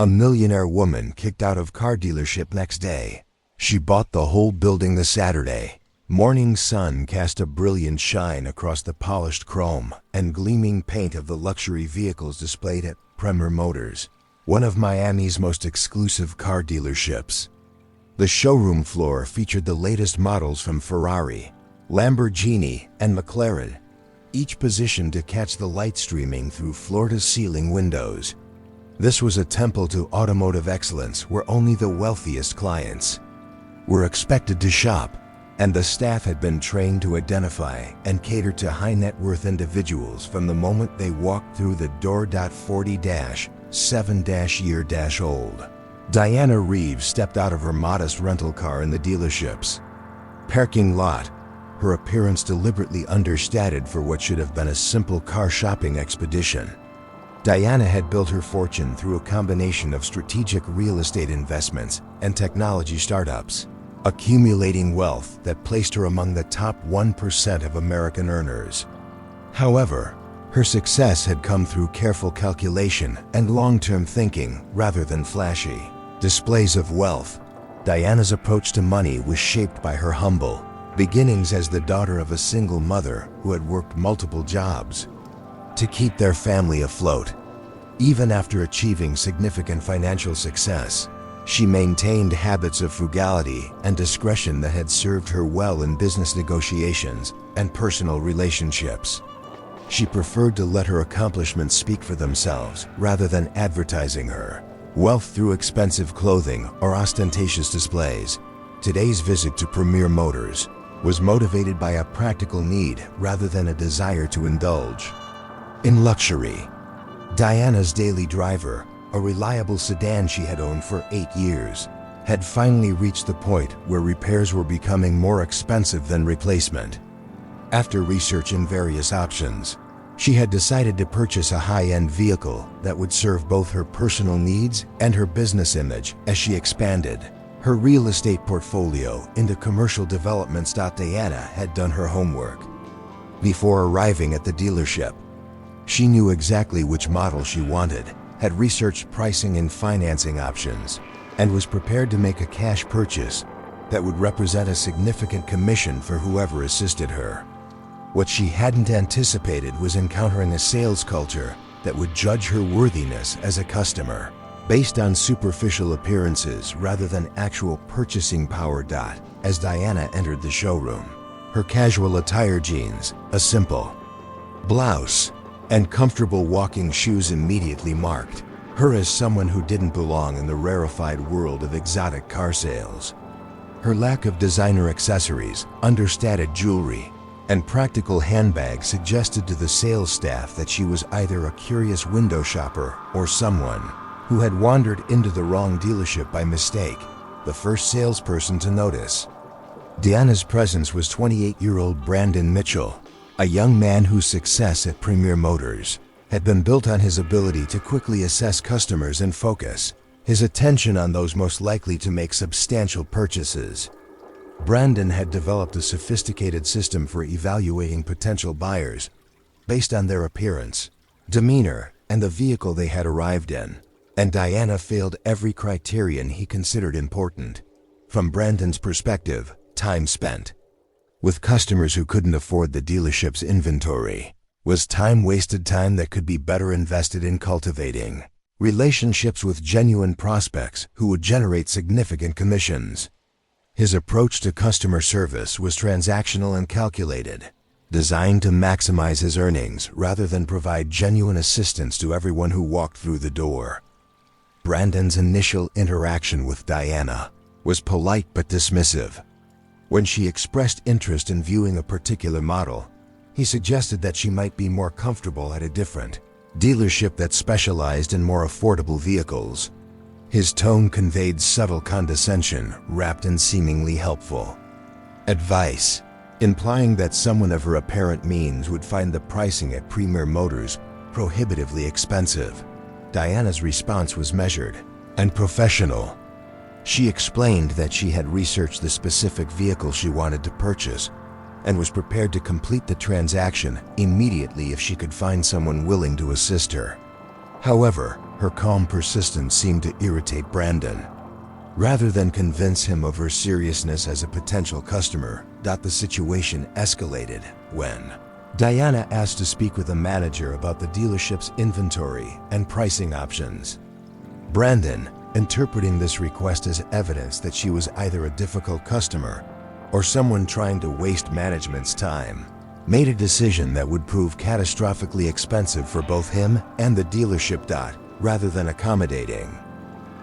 A millionaire woman kicked out of car dealership next day. She bought the whole building the Saturday. Morning sun cast a brilliant shine across the polished chrome and gleaming paint of the luxury vehicles displayed at Premier Motors, one of Miami's most exclusive car dealerships. The showroom floor featured the latest models from Ferrari, Lamborghini, and McLaren, each positioned to catch the light streaming through floor-to-ceiling windows. This was a temple to automotive excellence where only the wealthiest clients were expected to shop, and the staff had been trained to identify and cater to high-net-worth individuals from the moment they walked through the door. 40-7-year-old Diana Reeves stepped out of her modest rental car in the dealership's parking lot, her appearance deliberately understated for what should have been a simple car shopping expedition. Diana had built her fortune through a combination of strategic real estate investments and technology startups, accumulating wealth that placed her among the top 1% of American earners. However, her success had come through careful calculation and long-term thinking rather than flashy displays of wealth. Diana's approach to money was shaped by her humble beginnings as the daughter of a single mother who had worked multiple jobs to keep their family afloat. Even after achieving significant financial success, she maintained habits of frugality and discretion that had served her well in business negotiations and personal relationships. She preferred to let her accomplishments speak for themselves rather than advertising her wealth through expensive clothing or ostentatious displays. Today's visit to Premier Motors was motivated by a practical need rather than a desire to indulge in luxury. Diana's daily driver, a reliable sedan she had owned for 8 years, had finally reached the point where repairs were becoming more expensive than replacement. After researching various options, she had decided to purchase a high-end vehicle that would serve both her personal needs and her business image as she expanded her real estate portfolio into commercial developments. Diana had done her homework. Before arriving at the dealership, she knew exactly which model she wanted, had researched pricing and financing options, and was prepared to make a cash purchase that would represent a significant commission for whoever assisted her. What she hadn't anticipated was encountering a sales culture that would judge her worthiness as a customer based on superficial appearances rather than actual purchasing power. As Diana entered the showroom, her casual attire, jeans, a simple blouse, and comfortable walking shoes immediately marked her as someone who didn't belong in the rarefied world of exotic car sales. Her lack of designer accessories, understated jewelry, and practical handbags suggested to the sales staff that she was either a curious window shopper or someone who had wandered into the wrong dealership by mistake. The first salesperson to notice Diana's presence was 28-year-old Brandon Mitchell, a young man whose success at Premier Motors had been built on his ability to quickly assess customers and focus his attention on those most likely to make substantial purchases. Brandon had developed a sophisticated system for evaluating potential buyers based on their appearance, demeanor, and the vehicle they had arrived in, and Diana failed every criterion he considered important. From Brandon's perspective, time spent with customers who couldn't afford the dealership's inventory was time wasted, time that could be better invested in cultivating relationships with genuine prospects who would generate significant commissions. His approach to customer service was transactional and calculated, designed to maximize his earnings rather than provide genuine assistance to everyone who walked through the door. Brandon's initial interaction with Diana was polite but dismissive. When she expressed interest in viewing a particular model, he suggested that she might be more comfortable at a different dealership that specialized in more affordable vehicles. His tone conveyed subtle condescension wrapped in seemingly helpful advice, implying that someone of her apparent means would find the pricing at Premier Motors prohibitively expensive. Diana's response was measured and professional. She explained that she had researched the specific vehicle she wanted to purchase and was prepared to complete the transaction immediately if she could find someone willing to assist her. However, Her calm persistence seemed to irritate Brandon. Rather than convince him of her seriousness as a potential customer, the situation escalated when Diana asked to speak with a manager about the dealership's inventory and pricing options. Brandon, interpreting this request as evidence that she was either a difficult customer or someone trying to waste management's time, made a decision that would prove catastrophically expensive for both him and the dealership. Rather than accommodating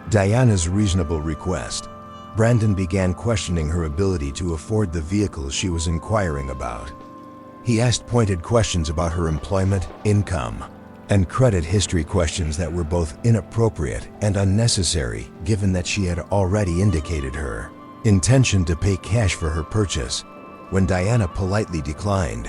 Diana's reasonable request, Brandon began questioning her ability to afford the vehicle she was inquiring about. He asked pointed questions about her employment, income, and credit history, questions that were both inappropriate and unnecessary given that she had already indicated her intention to pay cash for her purchase when Diana politely declined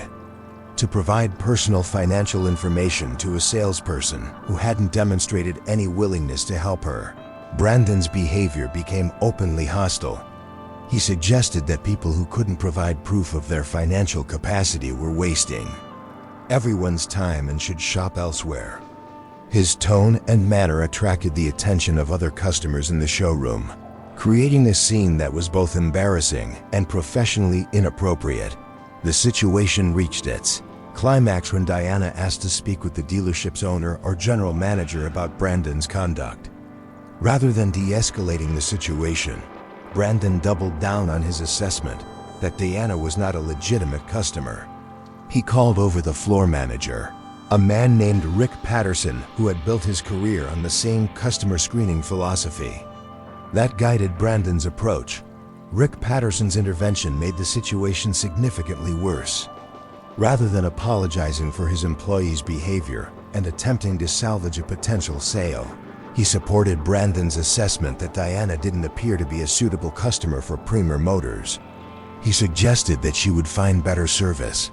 to provide personal financial information to a salesperson who hadn't demonstrated any willingness to help her. Brandon's behavior became openly hostile. He suggested that people who couldn't provide proof of their financial capacity were wasting everyone's time and should shop elsewhere. His tone and manner attracted the attention of other customers in the showroom, creating a scene that was both embarrassing and professionally inappropriate. The situation reached its climax when Diana asked to speak with the dealership's owner or general manager about Brandon's conduct. Rather than de-escalating the situation, Brandon doubled down on his assessment that Diana was not a legitimate customer. He called over the floor manager, a man named Rick Patterson, who had built his career on the same customer screening philosophy that guided Brandon's approach. Rick Patterson's intervention made the situation significantly worse. Rather than apologizing for his employee's behavior and attempting to salvage a potential sale, he supported Brandon's assessment that Diana didn't appear to be a suitable customer for Premier Motors. He suggested that she would find better service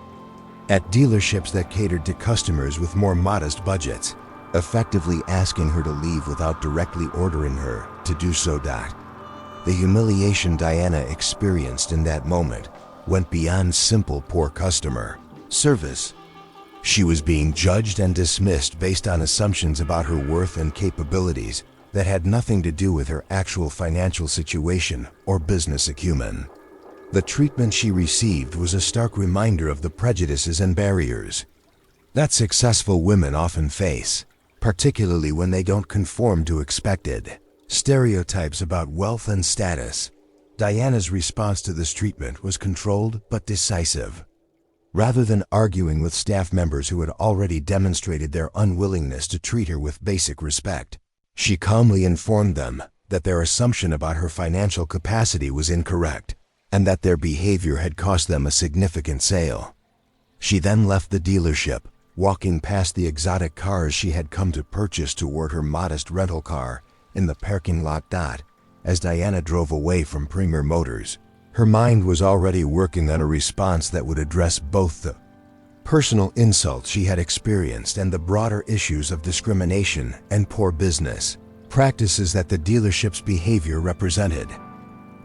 at dealerships that catered to customers with more modest budgets, effectively asking her to leave without directly ordering her to do so. The humiliation Diana experienced in that moment went beyond simple poor customer service. She was being judged and dismissed based on assumptions about her worth and capabilities that had nothing to do with her actual financial situation or business acumen. The treatment she received was a stark reminder of the prejudices and barriers that successful women often face, particularly when they don't conform to expected stereotypes about wealth and status. Diana's response to this treatment was controlled but decisive. Rather than arguing with staff members who had already demonstrated their unwillingness to treat her with basic respect, she calmly informed them that their assumption about her financial capacity was incorrect and that their behavior had cost them a significant sale. She then left the dealership, walking past the exotic cars she had come to purchase toward her modest rental car in the parking lot. As Diana drove away from Premier Motors, her mind was already working on a response that would address both the personal insults she had experienced and the broader issues of discrimination and poor business practices that the dealership's behavior represented.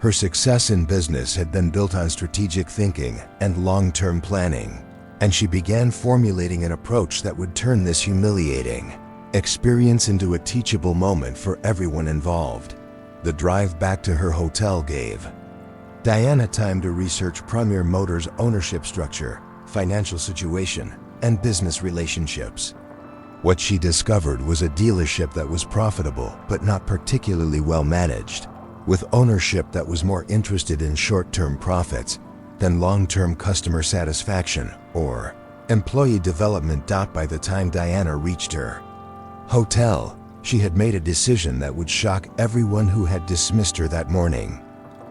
Her success in business had been built on strategic thinking and long-term planning, and she began formulating an approach that would turn this humiliating experience into a teachable moment for everyone involved. The drive back to her hotel gave Diana time to research Premier Motors' ownership structure, financial situation, and business relationships. What she discovered was a dealership that was profitable but not particularly well managed, with ownership that was more interested in short-term profits than long-term customer satisfaction or employee development. By the time Diana reached her hotel, she had made a decision that would shock everyone who had dismissed her that morning.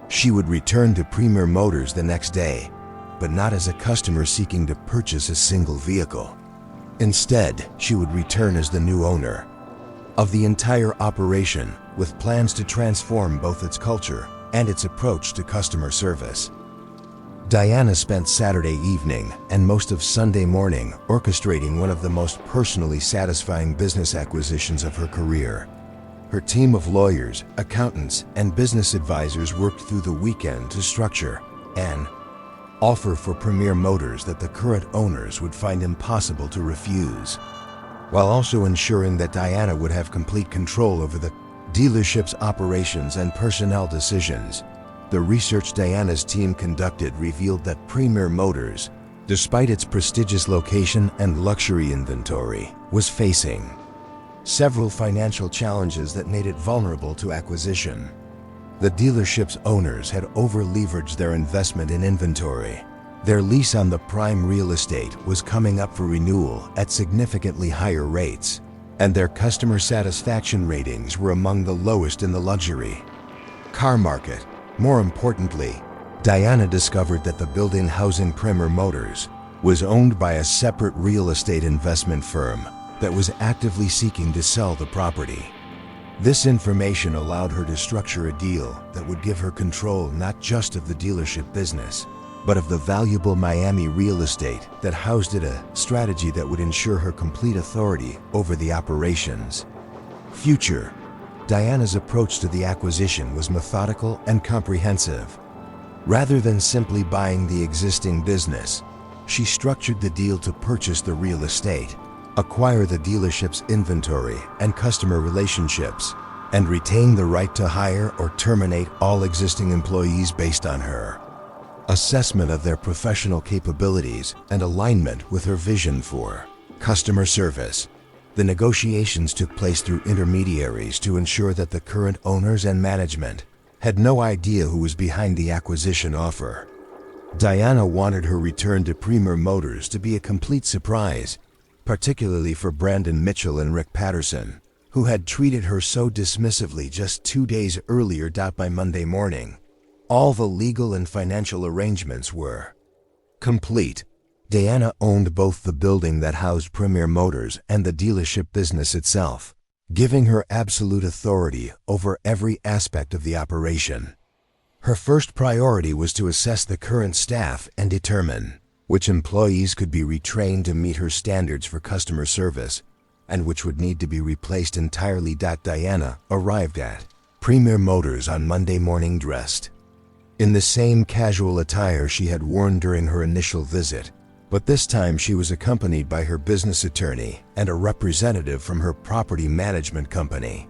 She would return to Premier Motors the next day, but not as a customer seeking to purchase a single vehicle. Instead, she would return as the new owner of the entire operation, with plans to transform both its culture and its approach to customer service. Diana spent Saturday evening and most of Sunday morning orchestrating one of the most personally satisfying business acquisitions of her career. Her team of lawyers, accountants, and business advisors worked through the weekend to structure an offer for Premier Motors that the current owners would find impossible to refuse. while also ensuring that Diana would have complete control over the dealership's operations and personnel decisions. The research Diana's team conducted revealed that Premier Motors, despite its prestigious location and luxury inventory, was facing several financial challenges that made it vulnerable to acquisition. The dealership's owners had over-leveraged their investment in inventory. Their lease on the prime real estate was coming up for renewal at significantly higher rates, and their customer satisfaction ratings were among the lowest in the luxury car market. More importantly, Diana discovered that the building housing Premier Motors was owned by a separate real estate investment firm that was actively seeking to sell the property. This information allowed her to structure a deal that would give her control not just of the dealership business, but of the valuable Miami real estate that housed it, a strategy that would ensure her complete authority over the operations. Diana's approach to the acquisition was methodical and comprehensive. Rather than simply buying the existing business, she structured the deal to purchase the real estate, acquire the dealership's inventory and customer relationships, and retain the right to hire or terminate all existing employees based on her assessment of their professional capabilities and alignment with her vision for customer service. The negotiations took place through intermediaries to ensure that the current owners and management had no idea who was behind the acquisition offer. Diana wanted her return to Premier Motors to be a complete surprise, particularly for Brandon Mitchell and Rick Patterson, who had treated her so dismissively just 2 days earlier. By Monday morning, all the legal and financial arrangements were complete. Diana owned both the building that housed Premier Motors and the dealership business itself, giving her absolute authority over every aspect of the operation. Her first priority was to assess the current staff and determine which employees could be retrained to meet her standards for customer service and which would need to be replaced entirely. Diana arrived at Premier Motors on Monday morning dressed in the same casual attire she had worn during her initial visit, but this time she was accompanied by her business attorney and a representative from her property management company.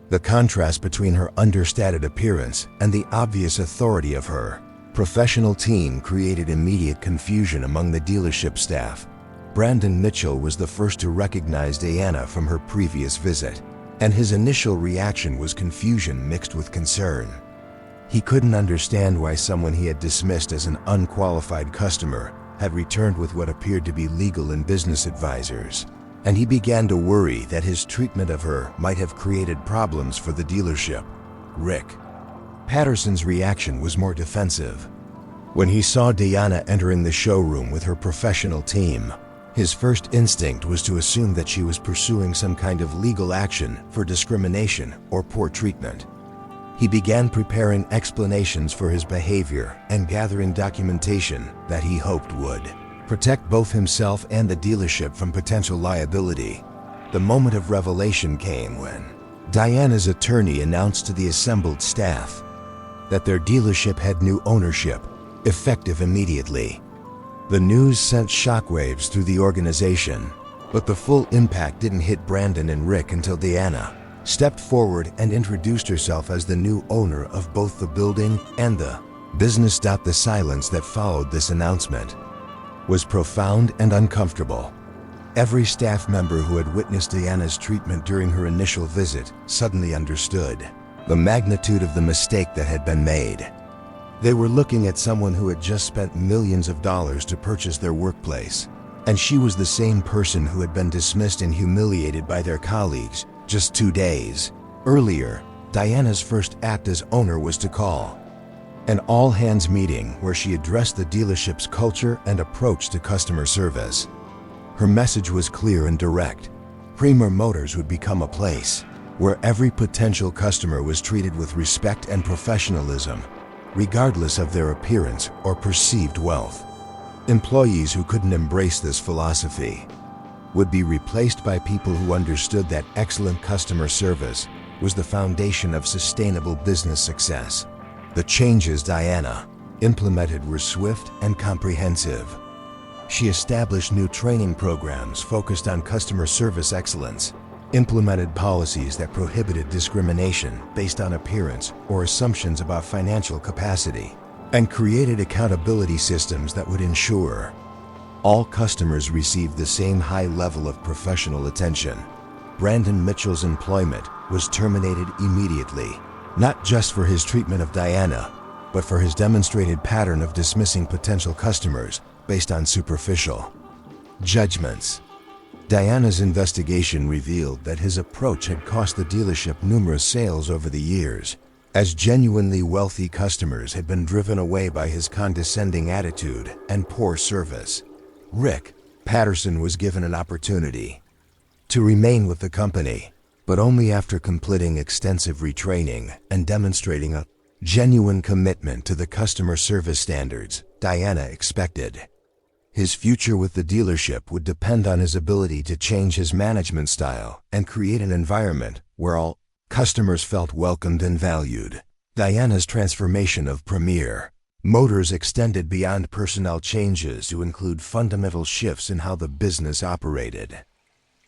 The contrast between her understated appearance and the obvious authority of her professional team created immediate confusion among the dealership staff. Brandon Mitchell was the first to recognize Diana from her previous visit, and his initial reaction was confusion mixed with concern. He couldn't understand why someone he had dismissed as an unqualified customer had returned with what appeared to be legal and business advisors, and he began to worry that his treatment of her might have created problems for the dealership. Rick Patterson's reaction was more defensive. When he saw Diana entering the showroom with her professional team, his first instinct was to assume that she was pursuing some kind of legal action for discrimination or poor treatment. He began preparing explanations for his behavior and gathering documentation that he hoped would protect both himself and the dealership from potential liability. The moment of revelation came when Diana's attorney announced to the assembled staff that their dealership had new ownership, effective immediately. The news sent shockwaves through the organization, but the full impact didn't hit Brandon and Rick until Diana stepped forward and introduced herself as the new owner of both the building and the business. The silence that followed this announcement was profound and uncomfortable. Every staff member who had witnessed Diana's treatment during her initial visit suddenly understood the magnitude of the mistake that had been made. They were looking at someone who had just spent millions of dollars to purchase their workplace, and she was the same person who had been dismissed and humiliated by their colleagues just 2 days earlier. Diana's first act as owner was to call an all-hands meeting where she addressed the dealership's culture and approach to customer service. Her message was clear and direct. Premier Motors would become a place where every potential customer was treated with respect and professionalism, regardless of their appearance or perceived wealth. Employees who couldn't embrace this philosophy would be replaced by people who understood that excellent customer service was the foundation of sustainable business success. The changes Diana implemented were swift and comprehensive. She established new training programs focused on customer service excellence, implemented policies that prohibited discrimination based on appearance or assumptions about financial capacity, and created accountability systems that would ensure all customers received the same high level of professional attention. Brandon Mitchell's employment was terminated immediately, not just for his treatment of Diana, but for his demonstrated pattern of dismissing potential customers based on superficial judgments. Diana's investigation revealed that his approach had cost the dealership numerous sales over the years, as genuinely wealthy customers had been driven away by his condescending attitude and poor service. Rick Patterson was given an opportunity to remain with the company, but only after completing extensive retraining and demonstrating a genuine commitment to the customer service standards Diana expected. His future with the dealership would depend on his ability to change his management style and create an environment where all customers felt welcomed and valued. Diana's transformation of Premier Motors extended beyond personnel changes to include fundamental shifts in how the business operated.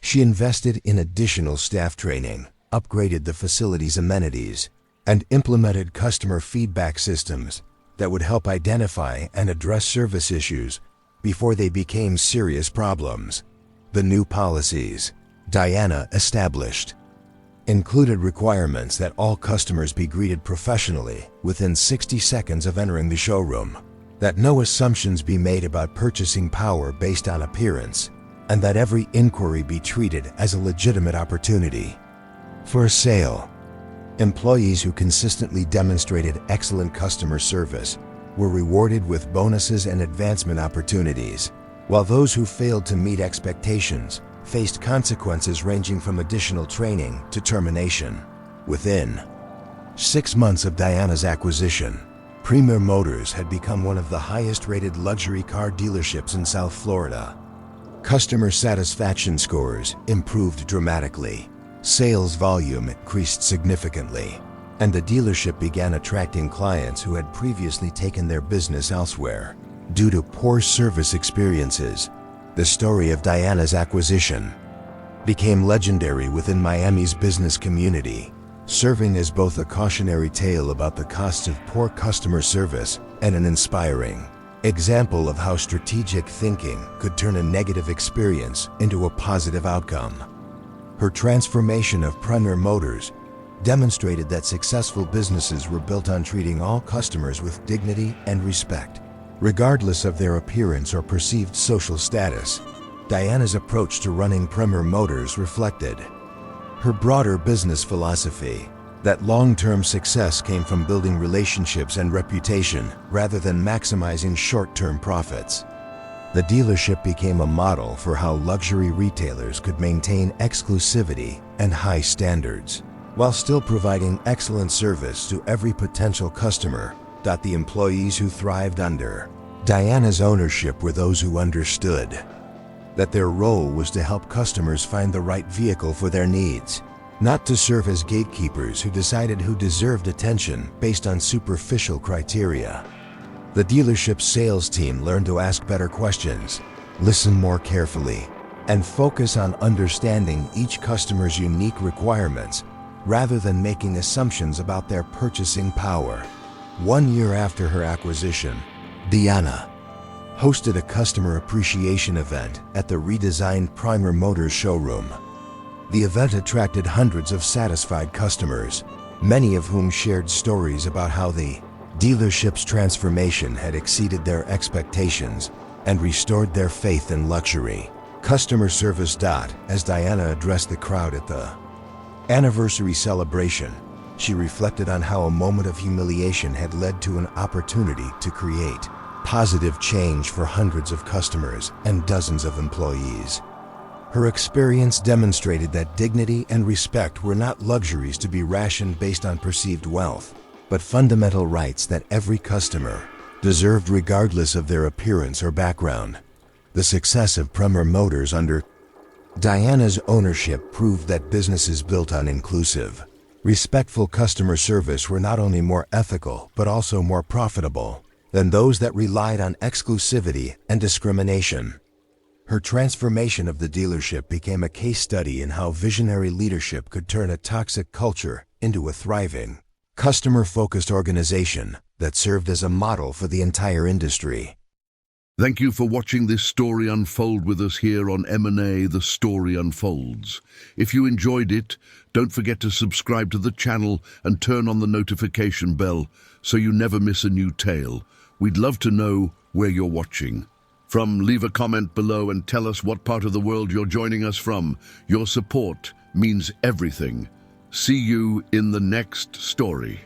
She invested in additional staff training, upgraded the facility's amenities, and implemented customer feedback systems that would help identify and address service issues before they became serious problems. The new policies Diana established included requirements that all customers be greeted professionally within 60 seconds of entering the showroom, that no assumptions be made about purchasing power based on appearance, and that every inquiry be treated as a legitimate opportunity for a sale. Employees who consistently demonstrated excellent customer service were rewarded with bonuses and advancement opportunities, while those who failed to meet expectations faced consequences ranging from additional training to termination. Within 6 months of Diana's acquisition, Premier Motors had become one of the highest-rated luxury car dealerships in South Florida. Customer satisfaction scores improved dramatically, sales volume increased significantly, and the dealership began attracting clients who had previously taken their business elsewhere due to poor service experiences. The story of Diana's acquisition became legendary within Miami's business community, serving as both a cautionary tale about the costs of poor customer service and an inspiring example of how strategic thinking could turn a negative experience into a positive outcome. Her transformation of Premier Motors demonstrated that successful businesses were built on treating all customers with dignity and respect, regardless of their appearance or perceived social status. Diana's approach to running Premier Motors reflected her broader business philosophy, that long-term success came from building relationships and reputation rather than maximizing short-term profits. The dealership became a model for how luxury retailers could maintain exclusivity and high standards, while still providing excellent service to every potential customer. The employees who thrived under Diana's ownership were those who understood that their role was to help customers find the right vehicle for their needs, not to serve as gatekeepers who decided who deserved attention based on superficial criteria. The dealership's sales team learned to ask better questions, listen more carefully, and focus on understanding each customer's unique requirements rather than making assumptions about their purchasing power. 1 year after her acquisition, Diana hosted a customer appreciation event at the redesigned Premier Motors showroom. The event attracted hundreds of satisfied customers, many of whom shared stories about how the dealership's transformation had exceeded their expectations and restored their faith in luxury customer service. As Diana addressed the crowd at the anniversary celebration, she reflected on how a moment of humiliation had led to an opportunity to create positive change for hundreds of customers and dozens of employees. Her experience demonstrated that dignity and respect were not luxuries to be rationed based on perceived wealth, but fundamental rights that every customer deserved regardless of their appearance or background. The success of Premier Motors under Diana's ownership proved that businesses built on inclusive, respectful customer service were not only more ethical but also more profitable. than those that relied on exclusivity and discrimination. Her transformation of the dealership became a case study in how visionary leadership could turn a toxic culture into a thriving, customer-focused organization that served as a model for the entire industry. Thank you for watching this story unfold with us here on M&A The Story Unfolds. If you enjoyed it, don't forget to subscribe to the channel and turn on the notification bell so you never miss a new tale. We'd love to know where you're watching. Leave a comment below and tell us what part of the world you're joining us from. Your support means everything. See you in the next story.